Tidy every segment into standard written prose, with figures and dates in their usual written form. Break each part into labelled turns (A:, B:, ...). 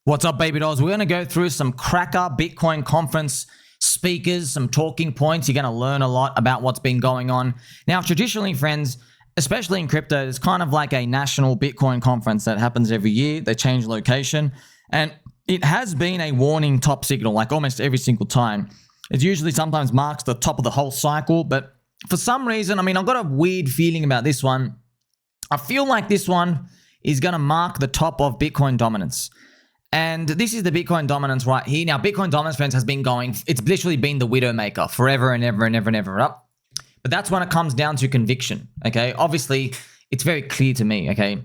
A: What's up, baby dolls? We're going to go through some cracker Bitcoin conference speakers, some talking points. You're going to learn a lot about what's been going on. Now, traditionally, friends, especially in crypto, it's kind of like a national Bitcoin conference that happens every year. They change location. And it has been a warning top signal, like almost every single time. It usually sometimes marks the top of the whole cycle. But for some reason, I've got a weird feeling about this one. I feel like this one is going to mark the top of Bitcoin dominance. And this is the Bitcoin dominance right here. Now, Bitcoin dominance, friends, has been going, it's literally been the widowmaker forever and ever and ever and ever up. But that's when it comes down to conviction, okay? Obviously, it's very clear to me, okay?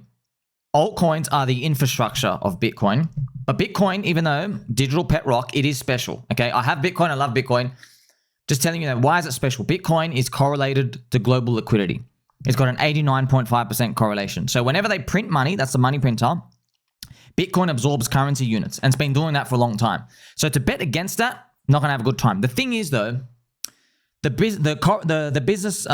A: Altcoins are the infrastructure of Bitcoin. But Bitcoin, even though digital pet rock, it is special, okay? I have Bitcoin, I love Bitcoin. Just telling you that, why is it special? Bitcoin is correlated to global liquidity. It's got an 89.5% correlation. So whenever they print money, that's the money printer, Bitcoin absorbs currency units, and it's been doing that for a long time. So to bet against that, not going to have a good time. The thing is, though, the business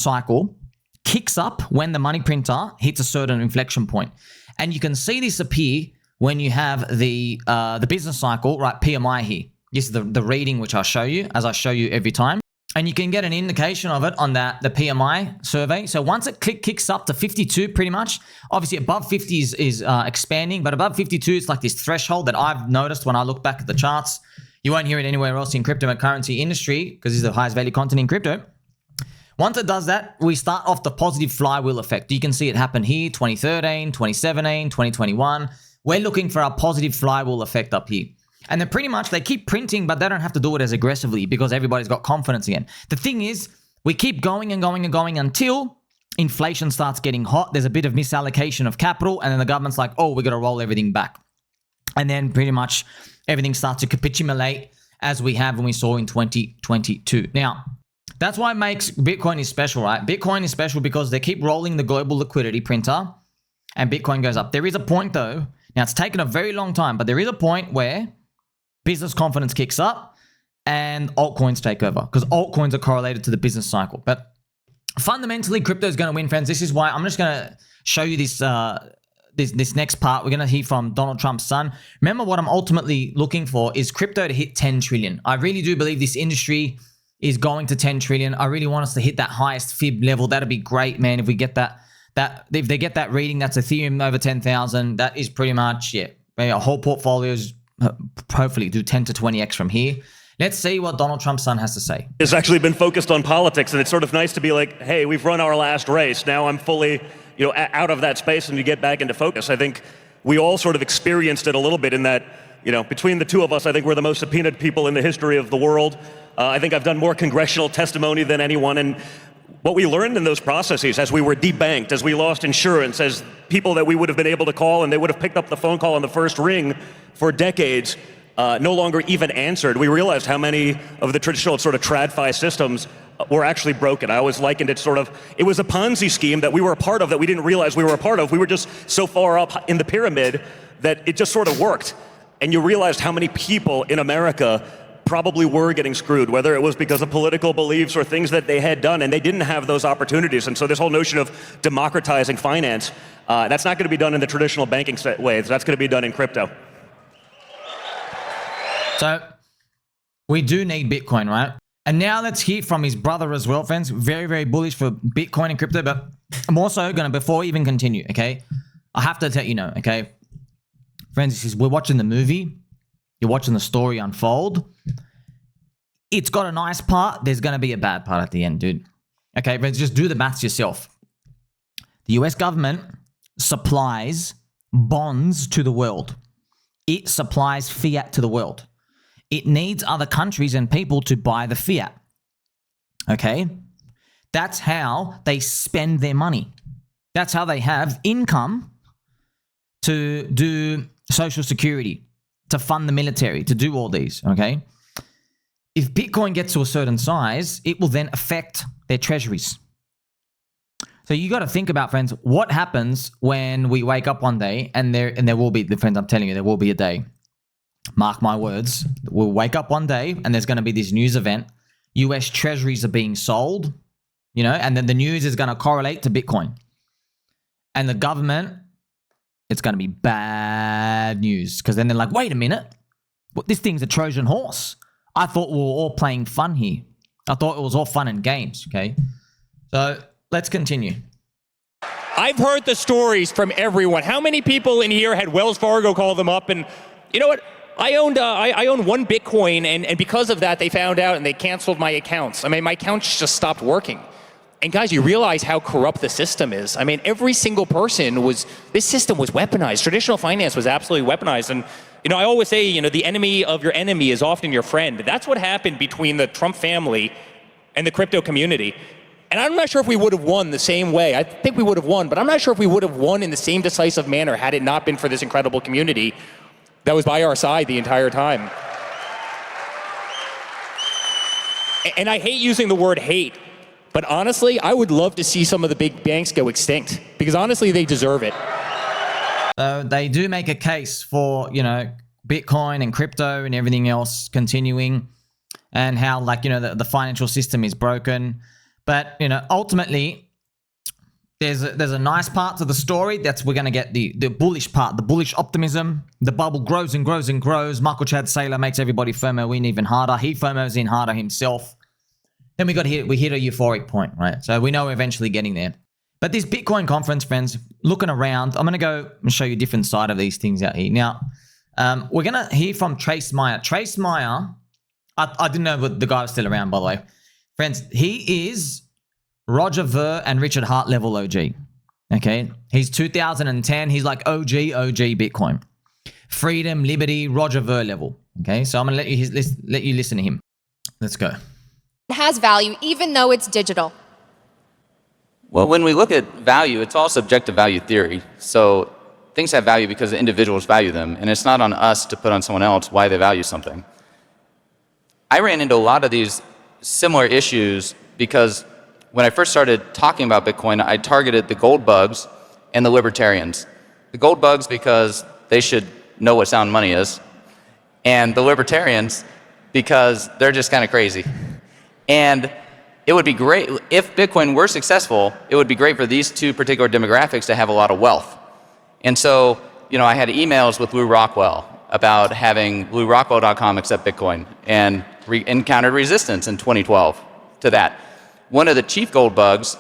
A: cycle kicks up when the money printer hits a certain inflection point. And you can see this appear when you have the business cycle, right, PMI here. This is the reading which I'll show you, as I show you every time. And you can get an indication of it on the PMI survey. So once it kicks up to 52 pretty much, obviously above 50 is expanding, but above 52 is like this threshold that I've noticed when I look back at the charts. You won't hear it anywhere else in cryptocurrency industry because this is the highest value content in crypto. Once it does that, we start off the positive flywheel effect. You can see it happen here, 2013, 2017, 2021. We're looking for a positive flywheel effect up here. And then pretty much they keep printing, but they don't have to do it as aggressively because everybody's got confidence again. The thing is, we keep going and going and going until inflation starts getting hot. There's a bit of misallocation of capital, and then the government's like, oh, we're going to roll everything back. And then pretty much everything starts to capitulate as we have when we saw in 2022. Now, that's why it makes Bitcoin is special, right? Bitcoin is special because they keep rolling the global liquidity printer and Bitcoin goes up. There is a point though, now it's taken a very long time, but there is a point where business confidence kicks up and altcoins take over because altcoins are correlated to the business cycle. But fundamentally, crypto is going to win, friends. This is why I'm just going to show you this this next part. We're going to hear from Donald Trump's son. Remember, what I'm ultimately looking for is crypto to hit 10 trillion. I really do believe this industry is going to 10 trillion. I really want us to hit that highest fib level. That'd be great, man. If we get that if they get that reading, that's Ethereum over 10,000. That is pretty much, yeah, a whole portfolio's hopefully do 10 to 20x from here. Let's see what Donald Trump's son has to say.
B: It's actually been focused on politics, and it's sort of nice to be like, hey, we've run our last race. Now I'm fully, out of that space and to get back into focus. I think we all sort of experienced it a little bit in that, between the two of us, I think we're the most subpoenaed people in the history of the world. I think I've done more congressional testimony than anyone, and what we learned in those processes, as we were debanked, as we lost insurance, as people that we would have been able to call and they would have picked up the phone call on the first ring for decades, no longer even answered. We realized how many of the traditional sort of TradFi systems were actually broken. I always likened it it was a Ponzi scheme that we were a part of that we didn't realize we were a part of. We were just so far up in the pyramid that it just sort of worked. And you realized how many people in America probably were getting screwed, whether it was because of political beliefs or things that they had done, and they didn't have those opportunities. And so this whole notion of democratizing finance, that's not going to be done in the traditional banking ways. That's going to be done in crypto.
A: So we do need Bitcoin, right? And now let's hear from his brother as well, friends. Very, very bullish for Bitcoin and crypto. But I'm also going to, before we even continue, okay, I have to let you know, okay, friends, we're watching the movie. You're watching the story unfold. It's got a nice part. There's going to be a bad part at the end, dude. Okay, friends, just do the maths yourself. The US government supplies bonds to the world. It supplies fiat to the world. It needs other countries and people to buy the fiat. Okay? That's how they spend their money. That's how they have income to do Social Security, to fund the military, to do all these, okay? If Bitcoin gets to a certain size, it will then affect their treasuries. So you got to think about, friends, what happens when we wake up one day and there will be, friends, I'm telling you, there will be a day. Mark my words. We'll wake up one day and there's going to be this news event. US treasuries are being sold, and then the news is going to correlate to Bitcoin. And the government it's going to be bad news. Because then they're like, wait a minute. This thing's a Trojan horse. I thought we were all playing fun here. I thought it was all fun and games, okay? So let's continue.
C: I've heard the stories from everyone. How many people in here had Wells Fargo call them up? And you know what? I owned one Bitcoin, and because of that, they found out and they canceled my accounts. I mean, my accounts just stopped working. And guys, you realize how corrupt the system is. I mean, every single person this system was weaponized. Traditional finance was absolutely weaponized. And you know, I always say, you know, the enemy of your enemy is often your friend. That's what happened between the Trump family and the crypto community. And I'm not sure if we would have won the same way. I think we would have won, but I'm not sure if we would have won in the same decisive manner had it not been for this incredible community that was by our side the entire time. And I hate using the word hate, but honestly, I would love to see some of the big banks go extinct, because honestly, they deserve it.
A: They do make a case for, you know, Bitcoin and crypto and everything else continuing, and how, like, you know, the financial system is broken. But, you know, ultimately, there's a nice part to the story. That's we're going to get the bullish part, the bullish optimism. The bubble grows and grows and grows. Michael Chad Saylor makes everybody FOMO in even harder. He FOMOs in harder himself. Then we hit a euphoric point, right? So we know we're eventually getting there. But this Bitcoin conference, friends, looking around, I'm going to go and show you a different side of these things out here. Now, we're going to hear from Trace Meyer. Trace Meyer, I didn't know the guy was still around, by the way. Friends, he is Roger Ver and Richard Hart level OG. Okay? He's 2010. He's like OG Bitcoin. Freedom, liberty, Roger Ver level. Okay? So I'm going to let you listen to him. Let's go.
D: It has value, even though it's digital.
E: Well, when we look at value, it's all subjective value theory. So things have value because the individuals value them, and it's not on us to put on someone else why they value something. I ran into a lot of these similar issues because when I first started talking about Bitcoin, I targeted the gold bugs and the libertarians. The gold bugs because they should know what sound money is, and the libertarians because they're just kind of crazy. And it would be great, if Bitcoin were successful, it would be great for these two particular demographics to have a lot of wealth. And so, you know, I had emails with Lou Rockwell about having LouRockwell.com accept Bitcoin, and encountered resistance in 2012 to that. One of the chief gold bugs,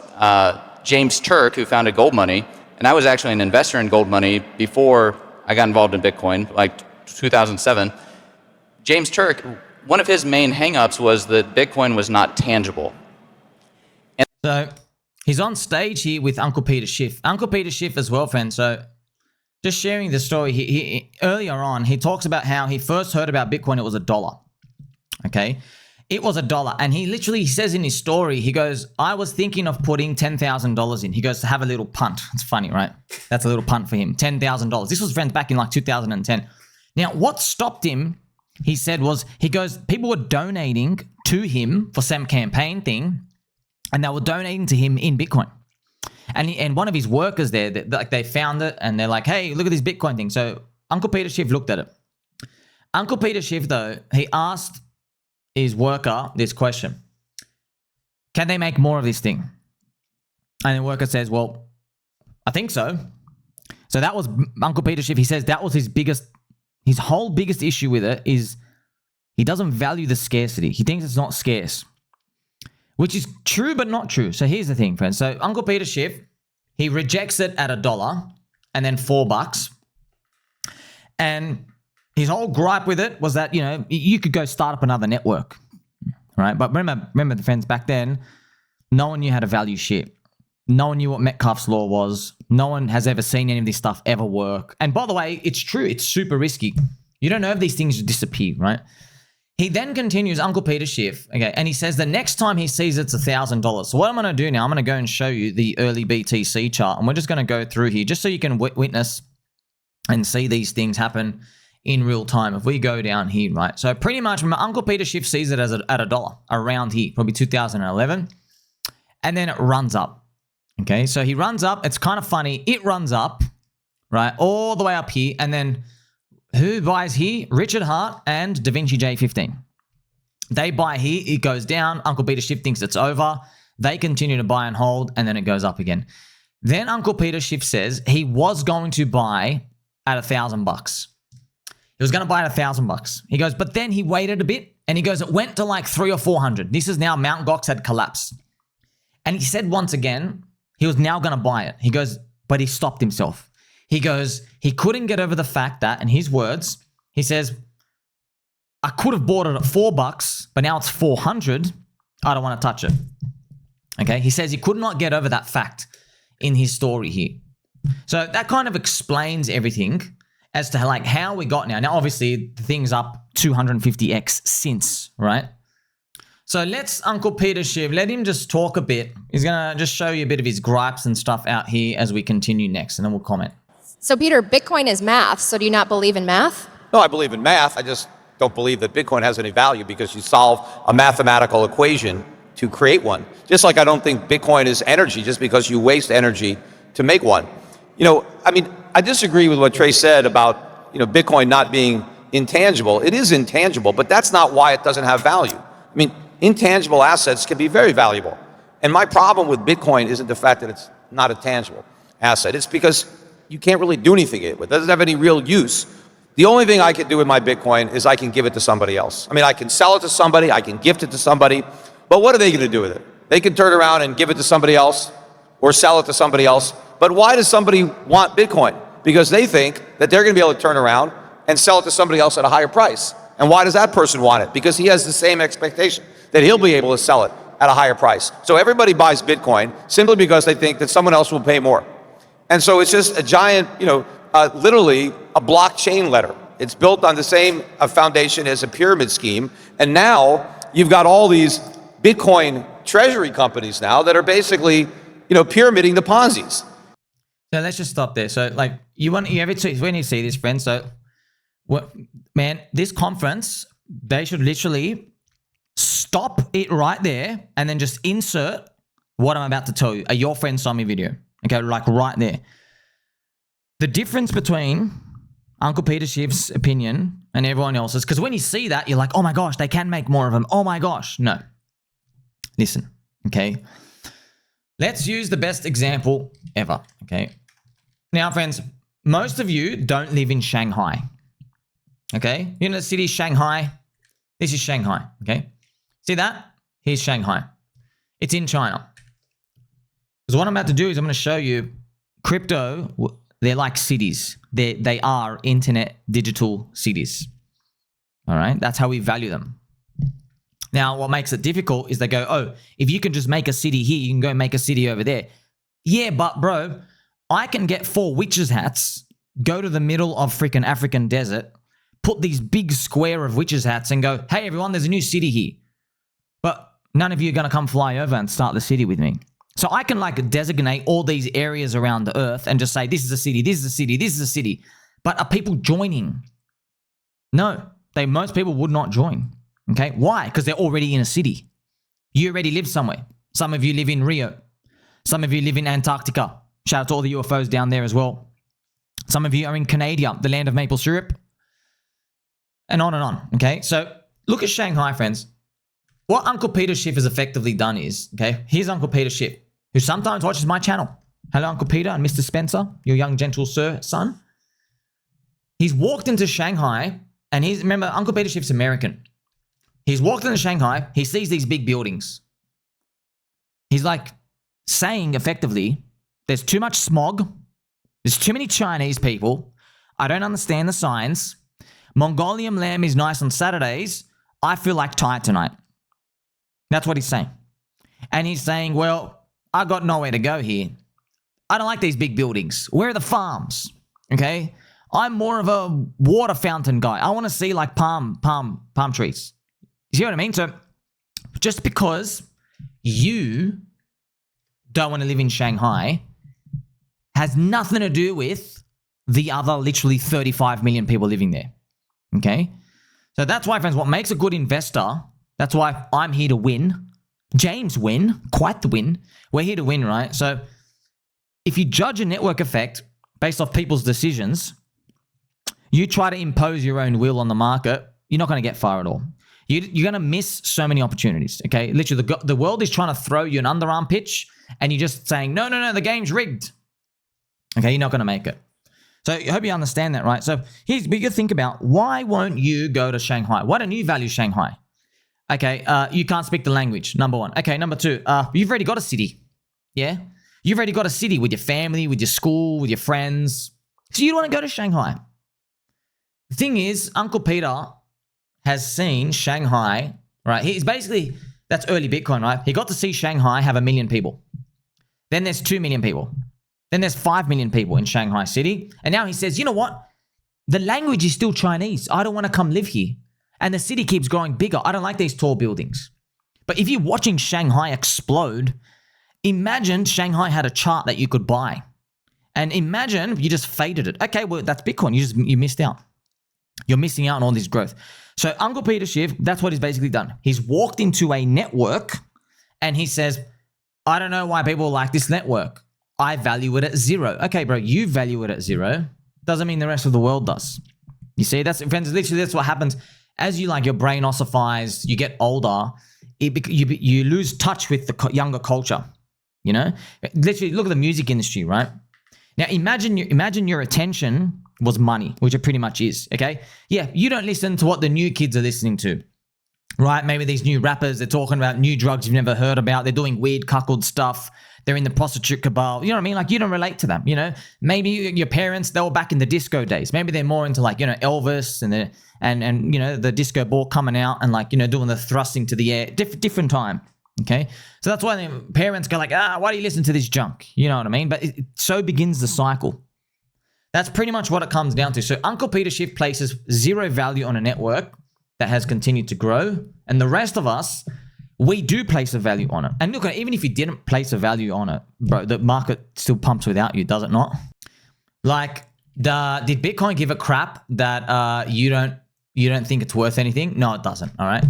E: James Turk, who founded Gold Money, and I was actually an investor in Gold Money before I got involved in Bitcoin, like 2007. James Turk, one of his main hangups was that Bitcoin was not tangible.
A: So he's on stage here with Uncle Peter Schiff. Uncle Peter Schiff as well, friends. So just sharing the story, he earlier on, he talks about how he first heard about Bitcoin, it was $1. Okay? It was $1. And he literally says in his story, he goes, I was thinking of putting $10,000 in. He goes to have a little punt. It's funny, right? That's a little punt for him. $10,000. This was, friends, back in like 2010. Now, what stopped him, he said, was, he goes, people were donating to him for some campaign thing, and they were donating to him in Bitcoin. And one of his workers there, they found it, and they're like, hey, look at this Bitcoin thing. So Uncle Peter Schiff looked at it. Uncle Peter Schiff, though, he asked his worker this question. Can they make more of this thing? And the worker says, well, I think so. So that was Uncle Peter Schiff. He says that was his whole biggest issue with it is he doesn't value the scarcity. He thinks it's not scarce. Which is true, but not true. So here's the thing, friends. So Uncle Peter Schiff, he rejects it at $1 and then $4. And his whole gripe with it was that, you know, you could go start up another network, right? But remember, the friends, back then, no one knew how to value shit. No one knew what Metcalfe's law was. No one has ever seen any of this stuff ever work. And by the way, it's true. It's super risky. You don't know if these things disappear, right? He then continues, Uncle Peter Schiff, okay, and he says the next time he sees it's $1,000. So what I'm going to do now, I'm going to go and show you the early BTC chart, and we're just going to go through here just so you can witness and see these things happen in real time. If we go down here, right? So pretty much, remember, Uncle Peter Schiff sees it as at $1 around here, probably 2011, and then it runs up. Okay, so he runs up. It's kind of funny. It runs up, right, all the way up here, and then who buys here? Richard Hart and DaVinci J15. They buy here. It goes down. Uncle Peter Schiff thinks it's over. They continue to buy and hold, and then it goes up again. Then Uncle Peter Schiff says he was going to buy at $1,000. He was going to buy it at $1,000. He goes, but then he waited a bit and he goes, it went to like 300 or 400. This is now Mt. Gox had collapsed. And he said once again, he was now going to buy it. He goes, but he stopped himself. He goes, he couldn't get over the fact that, in his words, he says, I could have bought it at $4, but now it's 400. I don't want to touch it. Okay. He says he could not get over that fact in his story here. So that kind of explains everything as to like how we got now. Now, obviously, the thing's up 250x since, right? So let's Uncle Peter Schiff, let him just talk a bit. He's going to just show you a bit of his gripes and stuff out here as we continue next, and then we'll comment.
D: So Peter, Bitcoin is math. So do you not believe in math?
F: No, I believe in math. I just don't believe that Bitcoin has any value because you solve a mathematical equation to create one. Just like I don't think Bitcoin is energy just because you waste energy to make one. You know, I mean, I disagree with what Trey said about, you know, Bitcoin not being intangible. It is intangible, but that's not why it doesn't have value. I mean, intangible assets can be very valuable. And my problem with Bitcoin isn't the fact that it's not a tangible asset. It's because you can't really do anything with it. It doesn't have any real use. The only thing I can do with my Bitcoin is I can give it to somebody else. I mean, I can sell it to somebody, I can gift it to somebody, but what are they going to do with it? They can turn around and give it to somebody else or sell it to somebody else. But why does somebody want Bitcoin? Because they think that they're going to be able to turn around and sell it to somebody else at a higher price. And why does that person want it? Because he has the same expectation that he'll be able to sell it at a higher price. So everybody buys Bitcoin simply because they think that someone else will pay more. And so it's just a giant, you know, literally a blockchain letter. It's built on the same foundation as a pyramid scheme. And now you've got all these Bitcoin treasury companies now that are basically, you know, pyramiding the Ponzi's.
A: So let's just stop there. So like when you see this, friends, so what, man, this conference, they should literally stop it right there and then just insert what I'm about to tell you. Your friend saw me video. Okay, like right there. The difference between Uncle Peter Schiff's opinion and everyone else's, because when you see that, you're like, oh my gosh, they can make more of them. Oh my gosh. No. Listen, okay? Let's use the best example ever, okay? Now, friends, most of you don't live in Shanghai, okay? You know the city Shanghai? This is Shanghai, okay? See that? Here's Shanghai. It's in China. Because what I'm about to do is I'm going to show you crypto. They're like cities. They are internet digital cities. All right? That's how we value them. Now, what makes it difficult is they go, oh, if you can just make a city here, you can go make a city over there. Yeah, but bro, I can get 4 witches' hats, go to the middle of freaking African desert, put these big square of witches' hats and go, hey, everyone, there's a new city here. But none of you are going to come fly over and start the city with me. So I can like designate all these areas around the earth and just say, this is a city, this is a city, this is a city. But are people joining? No, most people would not join. Okay, why? Because they're already in a city. You already live somewhere. Some of you live in Rio. Some of you live in Antarctica. Shout out to all the UFOs down there as well. Some of you are in Canada, the land of maple syrup. And on, okay? So look at Shanghai, friends. What Uncle Peter Schiff has effectively done is, okay, here's Uncle Peter Schiff, who sometimes watches my channel. Hello, Uncle Peter and Mr. Spencer, your young, gentle son. He's walked into Shanghai, and remember, Uncle Peter Schiff's American. He's walked into Shanghai, he sees these big buildings. He's like saying effectively, there's too much smog, there's too many Chinese people, I don't understand the signs, Mongolian lamb is nice on Saturdays, I feel like Thai tonight. That's what he's saying. And he's saying, well, I got nowhere to go here. I don't like these big buildings. Where are the farms? Okay? I'm more of a water fountain guy. I want to see like palm trees. You see what I mean? So just because you don't want to live in Shanghai has nothing to do with the other literally 35 million people living there. Okay? So that's why, friends, what makes a good investor, that's why I'm here to win. James win, quite the win. We're here to win, right? So if you judge a network effect based off people's decisions, you try to impose your own will on the market, you're not going to get far at all. You're going to miss so many opportunities, okay? Literally, the world is trying to throw you an underarm pitch, and you're just saying, no, the game's rigged. Okay, you're not going to make it. So I hope you understand that, right? So here's we could think about, why won't you go to Shanghai? Why don't you value Shanghai? Okay, you can't speak the language, number one. Okay, number two, you've already got a city. Yeah? You've already got a city with your family, with your school, with your friends. So you don't want to go to Shanghai. The thing is, Uncle Peter has seen Shanghai, right? He's basically, that's early Bitcoin, right? He got to see Shanghai have 1 million people. Then there's 2 million people. Then there's 5 million people in Shanghai City. And now he says, you know what? The language is still Chinese. I don't want to come live here. And the city keeps growing bigger. I don't like these tall buildings. But if you're watching Shanghai explode, imagine Shanghai had a chart that you could buy. And imagine if you just faded it. Okay, well, that's Bitcoin. You missed out. You're missing out on all this growth. So Uncle Peter Schiff, that's what he's basically done. He's walked into a network and he says, I don't know why people like this network. I value it at 0. Okay, bro, you value it at 0. Doesn't mean the rest of the world does. You see, friends, literally that's what happens. As your brain ossifies, you get older, you lose touch with the younger culture, you know? Literally, look at the music industry, right? Now, imagine your attention was money, which it pretty much is, okay? Yeah, you don't listen to what the new kids are listening to, right? Maybe these new rappers, they're talking about new drugs you've never heard about. They're doing weird cuckold stuff. They're in the prostitute cabal. You know what I mean? You don't relate to them, you know? Maybe your parents, they were back in the disco days. Maybe they're more into Elvis and you know, the disco ball coming out and doing the thrusting to the air. Different time, okay? So that's why the parents go why do you listen to this junk? You know what I mean? But so begins the cycle. That's pretty much what it comes down to. So Uncle Peter Schiff places 0 value on a network that has continued to grow. And the rest of us, we do place a value on it. And look, even if you didn't place a value on it, bro, the market still pumps without you, does it not? Did Bitcoin give a crap that you don't think it's worth anything? No, it doesn't, all right?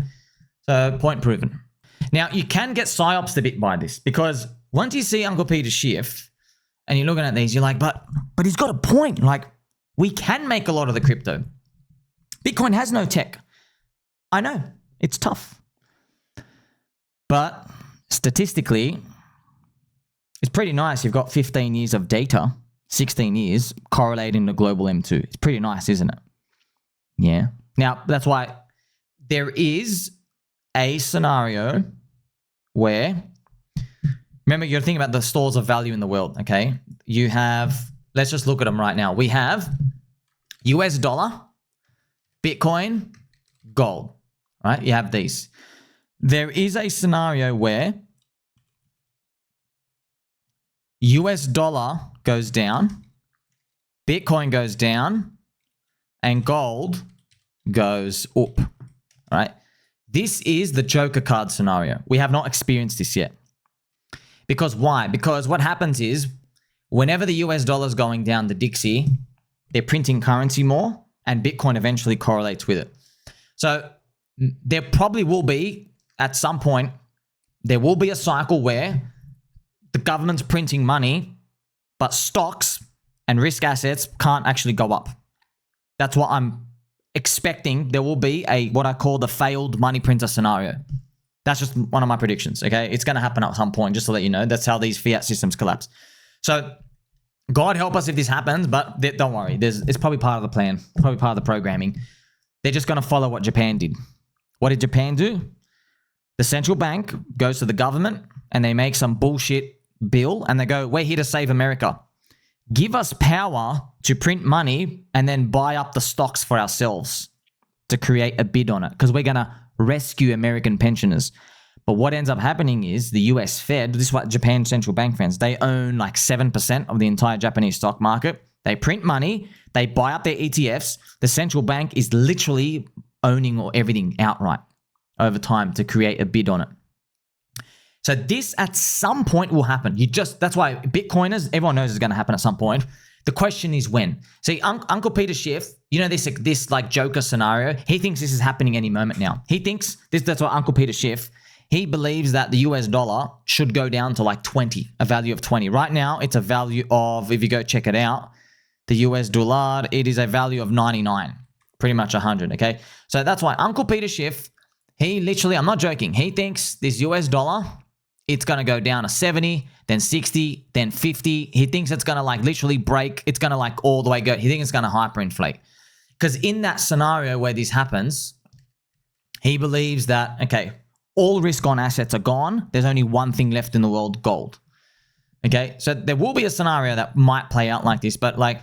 A: So point proven. Now, you can get psyops a bit by this, because once you see Uncle Peter Schiff and you're looking at these, you're like, but he's got a point. We can make a lot of the crypto. Bitcoin has no tech. I know, it's tough. But statistically, it's pretty nice. You've got 15 years of data, 16 years correlating to global M2. It's pretty nice, isn't it? Yeah. Now, that's why there is a scenario where, remember, you're thinking about the stores of value in the world, okay? You have, let's just look at them right now. We have US dollar, Bitcoin, gold, right? You have these. There is a scenario where US dollar goes down, Bitcoin goes down, and gold goes up, right? This is the Joker card scenario. We have not experienced this yet. Because why? Because what happens is, whenever the US dollar is going down the Dixie, they're printing currency more, and Bitcoin eventually correlates with it. So there probably will be, at some point, there will be a cycle where the government's printing money, but stocks and risk assets can't actually go up. That's what I'm expecting. There will be what I call the failed money printer scenario. That's just one of my predictions, okay? It's going to happen at some point, just to let you know. That's how these fiat systems collapse. So God help us if this happens, but don't worry. It's probably part of the plan, probably part of the programming. They're just going to follow what Japan did. What did Japan do? The central bank goes to the government and they make some bullshit bill and they go, we're here to save America. Give us power to print money and then buy up the stocks for ourselves to create a bid on it, because we're going to rescue American pensioners. But what ends up happening is the US Fed, this is what Japan central bank friends, they own 7% of the entire Japanese stock market. They print money, they buy up their ETFs. The central bank is literally owning everything outright over time to create a bid on it. So this at some point will happen. That's why Bitcoiners, everyone knows it's going to happen at some point. The question is when. See, Uncle Peter Schiff, you know, this Joker scenario, he thinks this is happening any moment now. He thinks that's why Uncle Peter Schiff, he believes that the US dollar should go down to 20, a value of 20. Right now, it's a value of, if you go check it out, the US dollar, it is a value of 99, pretty much 100, okay? So that's why Uncle Peter Schiff, he literally, I'm not joking, he thinks this US dollar it's going to go down to 70, then 60, then 50. He thinks it's going to like literally break. It's going to like all the way go. He thinks it's going to hyperinflate. Because in that scenario where this happens, he believes that, okay, all risk on assets are gone. There's only one thing left in the world, gold. Okay, so there will be a scenario that might play out like this, but like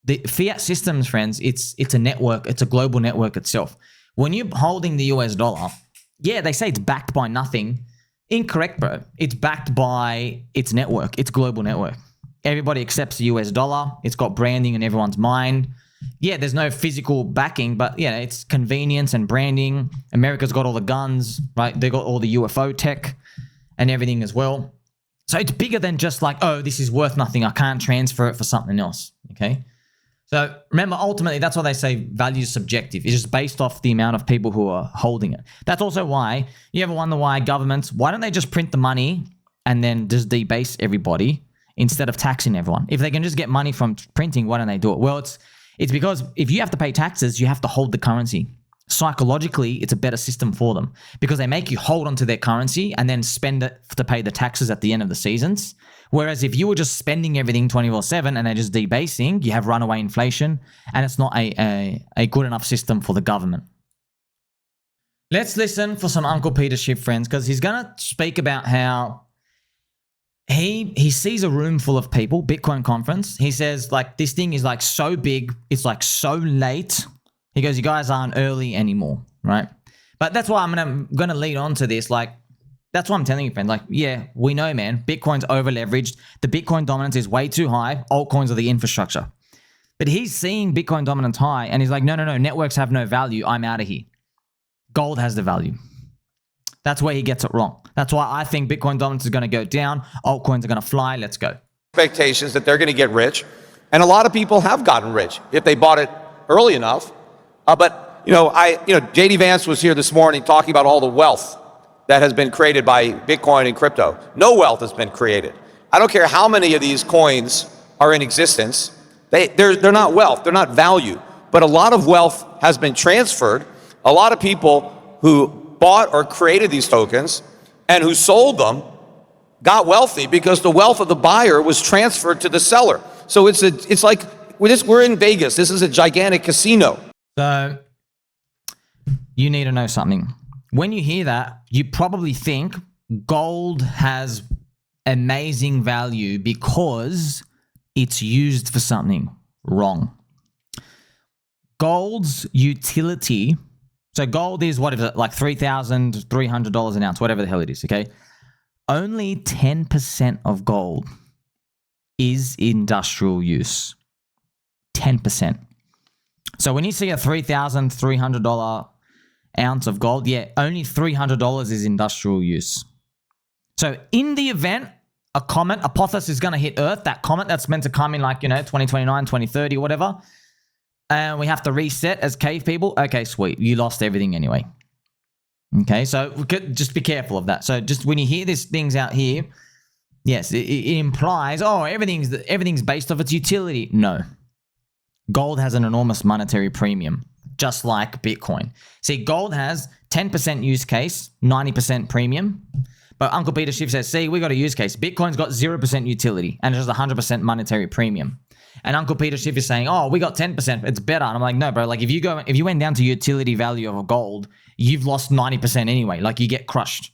A: the fiat systems, friends, it's a network. It's a global network itself. When you're holding the US dollar, yeah, they say it's backed by nothing. Incorrect, bro. It's backed by its network, its global network. Everybody accepts the US dollar. It's got branding in everyone's mind. Yeah, there's no physical backing, but yeah, it's convenience and branding. America's got all the guns, right? They got all the UFO tech and everything as well. So it's bigger than just like, oh, this is worth nothing. I can't transfer it for something else, okay? So remember, ultimately, that's why they say value is subjective. It's just based off the amount of people who are holding it. That's also why, you ever wonder why governments, why don't they just print the money and then just debase everybody instead of taxing everyone? If they can just get money from printing, why don't they do it? Well, it's because if you have to pay taxes, you have to hold the currency. Psychologically, it's a better system for them because they make you hold onto their currency and then spend it to pay the taxes at the end of the seasons. Whereas if you were just spending everything 24/7 and they're just debasing, you have runaway inflation and it's not a good enough system for the government. Let's listen for some Uncle Peter Schiff, friends, because he's going to speak about how he sees a room full of people, Bitcoin conference. He says like this thing is like so big, it's like so late. He goes, you guys aren't early anymore, right? But that's why I'm gonna lead on to this. Like, that's what I'm telling you, friend. Like, yeah, we know, man. Bitcoin's over leveraged. The Bitcoin dominance is way too high. Altcoins are the infrastructure. But he's seeing Bitcoin dominance high, and he's like, no, networks have no value. I'm out of here. Gold has the value. That's where he gets it wrong. That's why I think Bitcoin dominance is gonna go down. Altcoins are gonna fly. Let's go.
F: Expectations that they're going to get rich, and a lot of people have gotten rich if they bought it early enough. But JD Vance was here this morning talking about all the wealth that has been created by Bitcoin and crypto. No wealth has been created. I don't care how many of these coins are in existence. They're not wealth. They're not value. But a lot of wealth has been transferred. A lot of people who bought or created these tokens and who sold them got wealthy because the wealth of the buyer was transferred to the seller. So it's like we're in Vegas. This is a gigantic casino.
A: So you need to know something. When you hear that, you probably think gold has amazing value because it's used for something. Wrong. Gold's utility, so gold is, what is it, like $3,300 an ounce, whatever the hell it is, okay? Only 10% of gold is industrial use. 10%. So when you see a $3,300 ounce of gold, yeah, only $300 is industrial use. So in the event a comet, Apophis, is going to hit Earth, that comet that's meant to come in like, 2029, 2030, whatever, and we have to reset as cave people, okay, sweet. You lost everything anyway. Okay, so just be careful of that. So just when you hear these things out here, yes, it implies, oh, everything's based off its utility. No. Gold has an enormous monetary premium, just like Bitcoin. See, gold has 10% use case, 90% premium. But Uncle Peter Schiff says, see, we got a use case. Bitcoin's got 0% utility and it's just 100% monetary premium. And Uncle Peter Schiff is saying, oh, we got 10%. It's better. And I'm like, no, bro. Like if you went down to utility value of a gold, you've lost 90% anyway. Like you get crushed.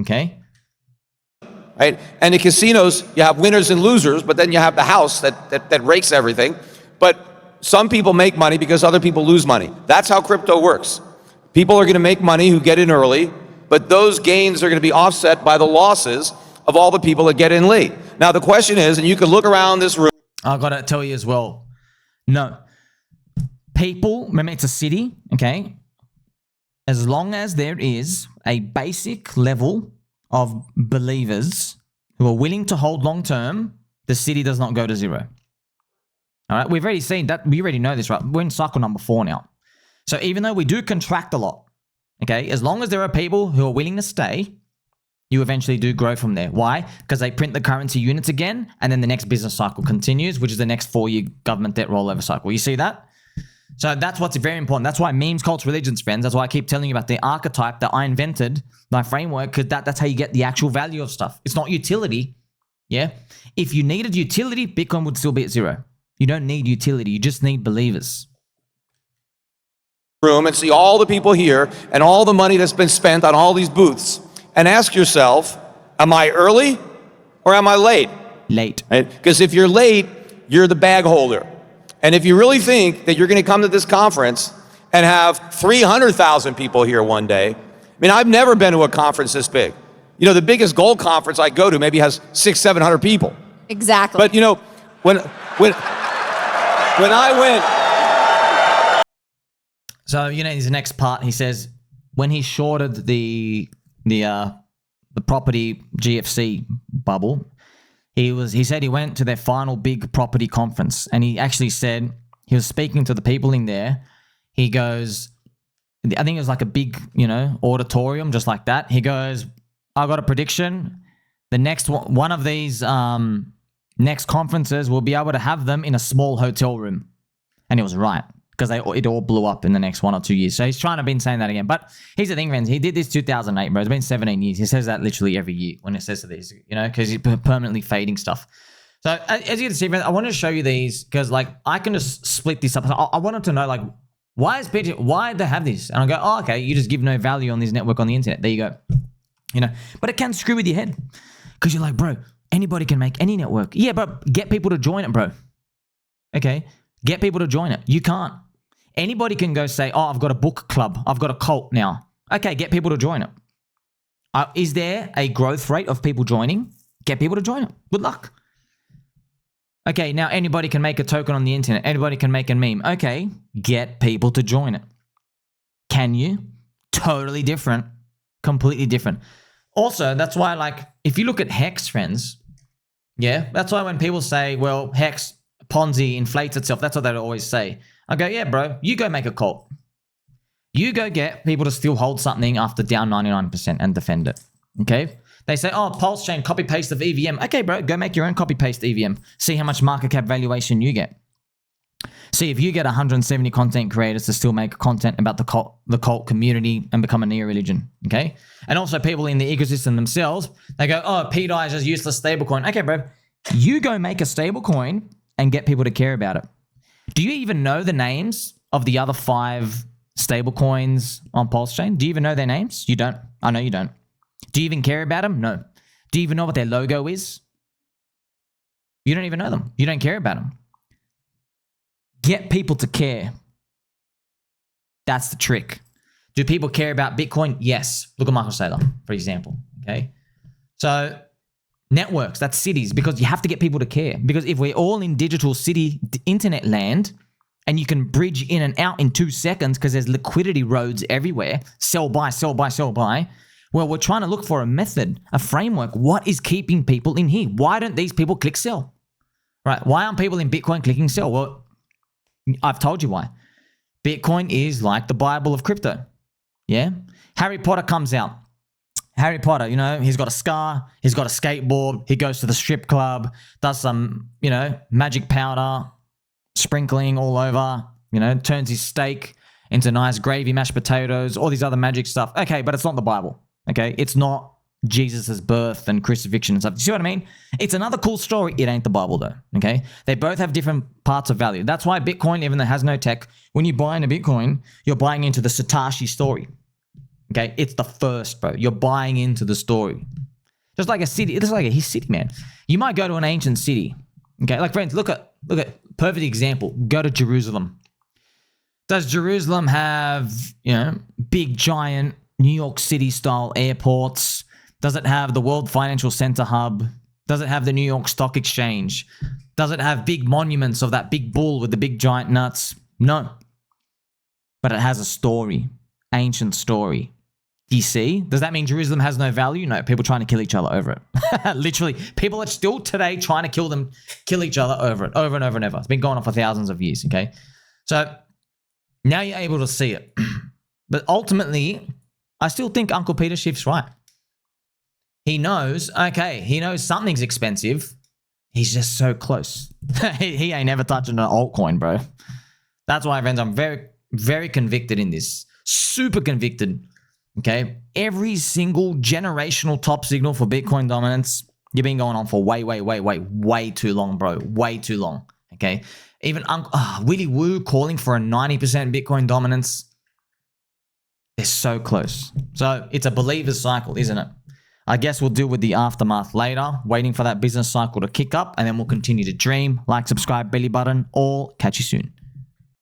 A: Okay.
F: Right. And in casinos, you have winners and losers, but then you have the house that rakes everything. But some people make money because other people lose money. That's how crypto works. People are going to make money who get in early, but those gains are going to be offset by the losses of all the people that get in late. Now, the question is, and you can look around this room.
A: I've got to tell you as well. No. People, remember it's a city, okay? As long as there is a basic level of believers who are willing to hold long term, the city does not go to zero. All right, we've already seen that. We already know this, right? We're in cycle number 4 now. So even though we do contract a lot, okay, as long as there are people who are willing to stay, you eventually do grow from there. Why? Because they print the currency units again, and then the next business cycle continues, which is the next 4-year government debt rollover cycle. You see that? So that's what's very important. That's why memes, cults, religions, friends. That's why I keep telling you about the archetype that I invented, my framework, because that's how you get the actual value of stuff. It's not utility. Yeah. If you needed utility, Bitcoin would still be at zero. You don't need utility. You just need believers.
F: Room and see all the people here and all the money that's been spent on all these booths and ask yourself, am I early or am I late?
A: Late.
F: Because if you're late, you're the bag holder. And if you really think that you're going to come to this conference and have 300,000 people here one day, I mean, I've never been to a conference this big. You know, the biggest gold conference I go to maybe has 600-700 people.
D: Exactly.
F: But you know, when I went.
A: So, you know, his next part, he says, when he shorted the property GFC bubble, he said he went to their final big property conference, and he actually said, he was speaking to the people in there. He goes, I think it was like a big, you know, auditorium, just like that. He goes, I got a prediction. The next one of these next conferences, we'll be able to have them in a small hotel room. And he was right, because it all blew up in the next 1 or 2 years. So he's trying to be saying that again. But here's the thing, friends. He did this 2008, bro. It's been 17 years. He says that literally every year when it says to these, you know, because he's permanently fading stuff. So as you can see, friends, I wanted to show you these because, like, I can just split this up. So I wanted to know, like, why they have this? And I go, oh, okay, you just give no value on this network on the internet. There you go. You know, but it can screw with your head because you're like, bro, anybody can make any network. Yeah, but get people to join it, bro. Okay, get people to join it. You can't. Anybody can go say, oh, I've got a book club. I've got a cult now. Okay, get people to join it. Is there a growth rate of people joining? Get people to join it. Good luck. Okay, now anybody can make a token on the internet. Anybody can make a meme. Okay, get people to join it. Can you? Totally different. Completely different. Also, that's why, like, if you look at Hex, friends, yeah, that's why when people say, well, Hex, Ponzi inflates itself, that's what they always say. I go, yeah, bro, you go make a cult. You go get people to still hold something after down 99% and defend it, okay? They say, oh, Pulse Chain, copy-paste of EVM. Okay, bro, go make your own copy-paste EVM. See how much market cap valuation you get. See if you get 170 content creators to still make content about the cult community and become a neo-religion, okay? And also people in the ecosystem themselves, they go, oh, PDI is just useless stablecoin. Okay, bro, you go make a stablecoin and get people to care about it. Do you even know the names of the other 5 stablecoins on Pulse Chain? Do you even know their names? You don't. I know you don't. Do you even care about them? No. Do you even know what their logo is? You don't even know them. You don't care about them. Get people to care. That's the trick. Do people care about Bitcoin? Yes. Look at Michael Saylor, for example. Okay. So networks, that's cities, because you have to get people to care. Because if we're all in digital city internet land and you can bridge in and out in 2 seconds because there's liquidity roads everywhere, sell, buy, sell, buy, sell, buy. Well, we're trying to look for a method, a framework. What is keeping people in here? Why don't these people click sell? Right? Why aren't people in Bitcoin clicking sell? Well, I've told you why. Bitcoin is like the Bible of crypto. Yeah? Harry Potter comes out. Harry Potter, you know, he's got a scar, he's got a skateboard, he goes to the strip club, does some, you know, magic powder, sprinkling all over, you know, turns his steak into nice gravy, mashed potatoes, all these other magic stuff. Okay, but it's not the Bible. Okay? It's not Jesus' birth and crucifixion and stuff. You see what I mean? It's another cool story. It ain't the Bible though. Okay? They both have different parts of value. That's why Bitcoin, even though it has no tech, when you buy into Bitcoin, you're buying into the Satoshi story. Okay? It's the first, bro. You're buying into the story. Just like a city. It's like a city, man. You might go to an ancient city. Okay? Like, friends, look at perfect example. Go to Jerusalem. Does Jerusalem have, you know, big, giant New York City style airports? Does it have the World Financial Center hub? Does it have the New York Stock Exchange? Does it have big monuments of that big bull with the big giant nuts? No. But it has a story. Ancient story. Do you see? Does that mean Jerusalem has no value? No, people trying to kill each other over it. Literally, people are still today trying to kill each other over it, over and over and over. It's been going on for thousands of years, okay? So now you're able to see it. But ultimately, I still think Uncle Peter Schiff's right. He knows, okay, he knows something's expensive. He's just so close. He ain't never touching an altcoin, bro. That's why, friends, I'm very, very convicted in this. Super convicted. Okay. Every single generational top signal for Bitcoin dominance, you've been going on for way too long, bro. Way too long. Okay. Even Willy Woo calling for a 90% Bitcoin dominance. They're so close. So it's a believer's cycle, isn't it? I guess we'll deal with the aftermath later, waiting for that business cycle to kick up, and then we'll continue to dream. Like, subscribe, belly button, all. Catch you soon.